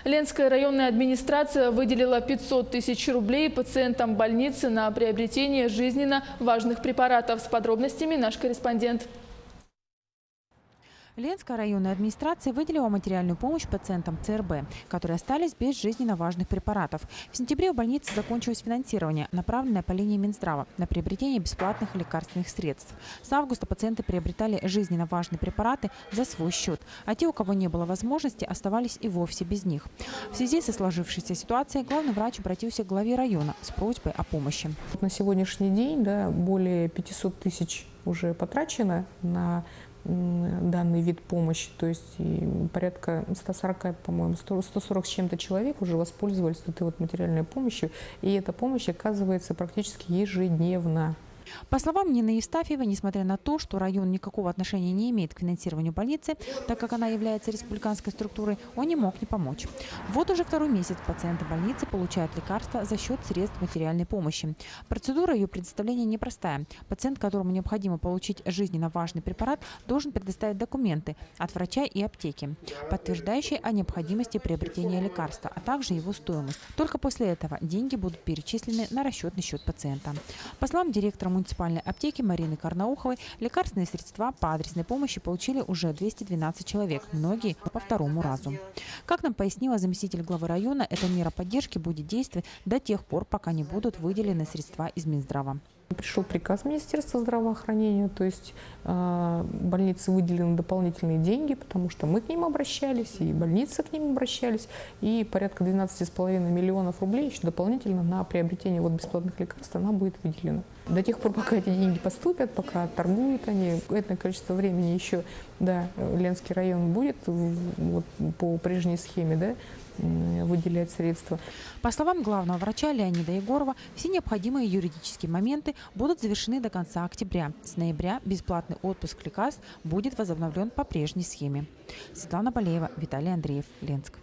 Ленская районная администрация выделила 500 тысяч рублей пациентам больницы на приобретение жизненно важных препаратов. С подробностями наш корреспондент. Ленская районная администрация выделила материальную помощь пациентам ЦРБ, которые остались без жизненно важных препаратов. В сентябре у больницы закончилось финансирование, направленное по линии Минздрава на приобретение бесплатных лекарственных средств. С августа пациенты приобретали жизненно важные препараты за свой счет, а те, у кого не было возможности, оставались и вовсе без них. В связи со сложившейся ситуацией главный врач обратился к главе района с просьбой о помощи. На сегодняшний день более 500 тысяч уже потрачено на данный вид помощи, то есть порядка 140, по-моему, 140 с чем-то человек уже воспользовались этой материальной помощью, и эта помощь оказывается практически ежедневно. По словам Нины Евстафьевой, несмотря на то, что район никакого отношения не имеет к финансированию больницы, так как она является республиканской структурой, он не мог не помочь. Вот уже второй месяц пациенты больницы получают лекарства за счет средств материальной помощи. Процедура ее предоставления непростая. Пациент, которому необходимо получить жизненно важный препарат, должен предоставить документы от врача и аптеки, подтверждающие о необходимости приобретения лекарства, а также его стоимость. Только после этого деньги будут перечислены на расчетный счет пациента. По словам директора муниципальной аптеки Марины Карнауховой, лекарственные средства по адресной помощи получили уже 212 человек, многие по второму разу. Как нам пояснила заместитель главы района, эта мера поддержки будет действовать до тех пор, пока не будут выделены средства из Минздрава. Пришел приказ Министерства здравоохранения, то есть больнице выделены дополнительные деньги, потому что мы к ним обращались, и больницы к ним обращались, и порядка 12,5 миллионов рублей еще дополнительно на приобретение бесплатных лекарств она будет выделена. До тех пор, пока эти деньги поступят, пока торгуют они, это количество времени еще, Ленский район будет по прежней схеме, выделять средства. По словам главного врача Леонида Егорова, все необходимые юридические моменты будут завершены до конца октября. С ноября бесплатный отпуск лекарств будет возобновлен по прежней схеме. Светлана Болеева, Виталий Андреев, Ленск.